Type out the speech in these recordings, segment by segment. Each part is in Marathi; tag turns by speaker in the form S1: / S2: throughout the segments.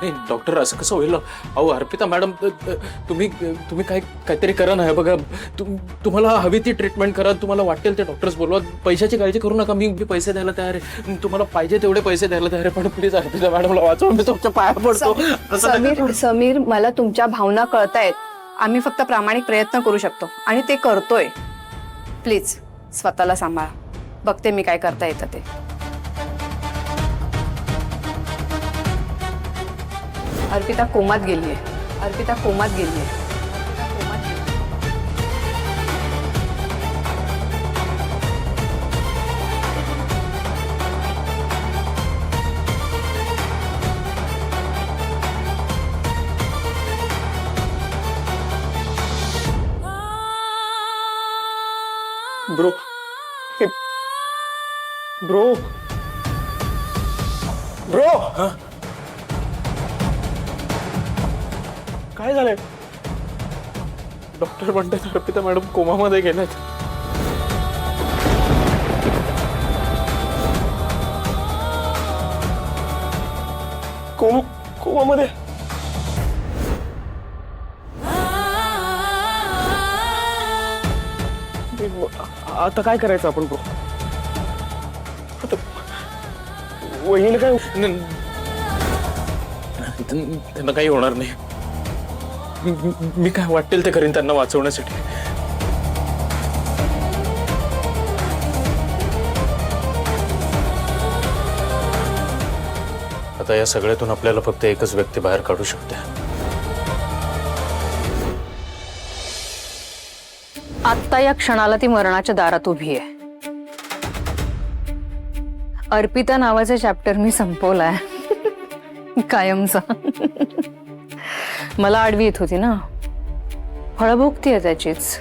S1: नाही डॉक्टर असं कसं होईल? अहो अर्पिता मॅडम तुम्ही तुम्ही काहीतरी करा ना. बघा तुम्हाला हवी ती ट्रीटमेंट करा, तुम्हाला वाटेल ते डॉक्टर्स बोलवा. पैशाची काळजी करू नका, मी पैसे द्यायला तयार आहे, तुम्हाला पाहिजे तेवढे पैसे द्यायला तयार आहे. पण प्लीज अर्पिता मॅडमला वाचवा, मी तुमच्या पाया पडतो.
S2: समीर मला तुमच्या भावना कळतायत. आम्ही फक्त प्रामाणिक प्रयत्न करू शकतो आणि ते करतोय. प्लीज स्वतःला सांभाळा. बघते मी काय करता येतं ते. अर्पिता कोमात गेलीये. अर्पिता कोमात गेलीये.
S1: ब्रो ब्रो ब्रो काय झालंय? डॉक्टर म्हणतात अर्पिता मॅडम कोमामध्ये गेल्यात. कोमामध्ये? आता काय करायचं आपण? वहिनीला काय? त्यांना काही होणार नाही. मी काय वाटेल ते करीन त्यांना वाचवण्यासाठी. आता या सगळ्यातून आपल्याला फक्त एकच व्यक्ती बाहेर काढू शकते.
S2: आत्ता या क्षणाला ती मरणाच्या दारात उभी आहे. अर्पिता नावाचा चॅप्टर मी संपवलाय कायमचा. मला आडवी येत होती ना, फळं भोगतीये त्याचीच.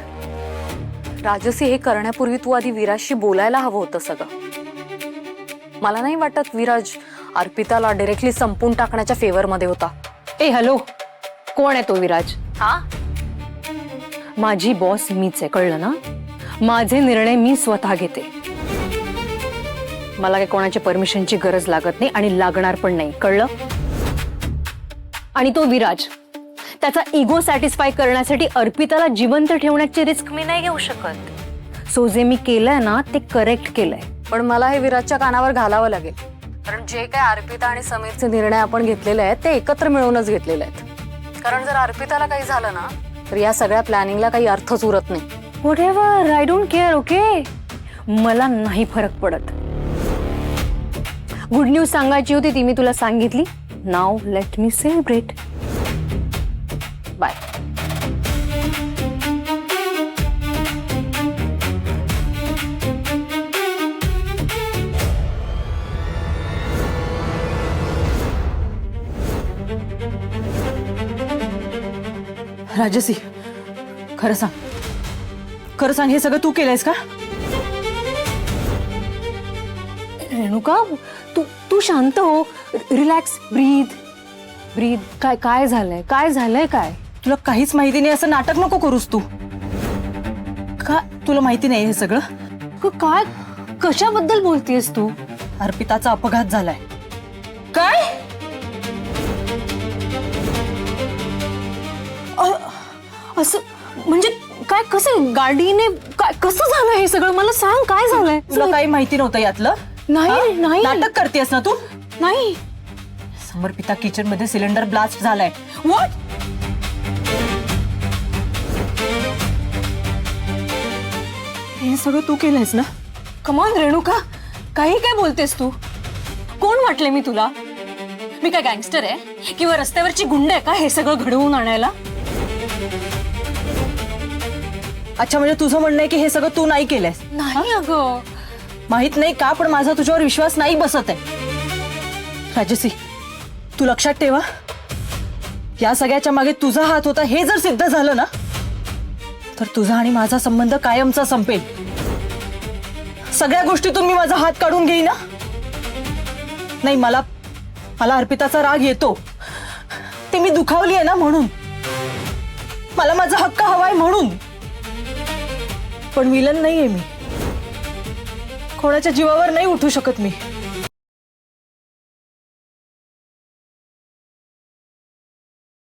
S3: राजसी, हे करण्यापूर्वी तू आधी विराजशी बोलायला हवं होतं सगळं. मला नाही वाटत विराज अर्पिताला डायरेक्टली संपून टाकण्याच्या फेवर मध्ये होता.
S2: ए हॅलो, कोण आहे तो विराज?
S3: हा,
S2: माझी बॉस मीच आहे, कळलं ना? माझे निर्णय मी स्वतः घेते. मला काही कोणाच्या परमिशनची गरज लागत नाही आणि लागणार पण नाही, कळलं? आणि तो विराज, त्याचा इगो सॅटिस्फाय करण्यासाठी अर्पिताला जिवंत ठेवण्याची रिस्क मी नाही घेऊ शकत. सो जे मी केलंय ना ते करेक्ट केलंय.
S3: पण मला हे विराजच्या कानावर घालावं लागेल, कारण जे काय अर्पिता आणि समीरचे निर्णय आपण घेतलेले आहेत ते एकत्र मिळूनच घेतलेले आहेत. कारण जर अर्पिताला काही झालं ना तर या सगळ्या प्लॅनिंगला काही अर्थच उरत नाही.
S2: Whatever, I don't care. Okay, मला नाही फरक पडत. गुड न्यूज सांगायची होती ती मी तुला सांगितली. Now let me celebrate. Bye.
S4: Rajasi, खरं सांग, हे सगळं तू केलंयस का?
S2: रेणुका, तू शांत हो. रिलॅक्स, ब्रीद. काय झालंय?
S4: तुला काहीच माहिती नाही असं नाटक नको करूस तू. का तुला माहिती नाही हे सगळं?
S2: काय, कशाबद्दल बोलतेस तू?
S4: अर्पिताचा अपघात झालाय. काय?
S2: असं म्हणजे काय? कसं गाडीने? काय कसं झालं हे सगळं? मला सांग, काय झालंय?
S4: तुला काही माहिती नव्हतं यातलं?
S2: नाही.
S4: नाटक करतेस ना तू?
S2: नाही.
S4: समर्पिता किचन मध्ये सिलेंडर ब्लास्ट झालाय. व्हॉट? हे सगळं तू केलंयस ना?
S2: कम ऑन रेणुका, काही काय बोलतेस तू? कोण वाटले मी तुला? मी काय गँगस्टर आहे किंवा रस्त्यावरची गुंड आहे का हे सगळं घडवून आणायला?
S4: अच्छा, म्हणजे तुझं म्हणणं आहे की हे सगळं तू नाही केलंयस?
S2: नाही अगं.
S4: माहित नाही का, पण माझा तुझ्यावर विश्वास नाही बसत आहे. राजसी, तू लक्षात ठेवा, या सगळ्याच्या मागे तुझा हात होता हे जर सिद्ध झालं ना तर तुझा आणि माझा संबंध कायमचा संपेल. सगळ्या गोष्टीतून मी माझा हात काढून घेईन ना. नाही, मला अर्पिताचा राग येतो, ते मी दुखावली आहे ना म्हणून. मला माझा हक्क हवाय म्हणून. पण विलन नाहीये मी. कोणाच्या जीवावर नाही उठू शकत मी.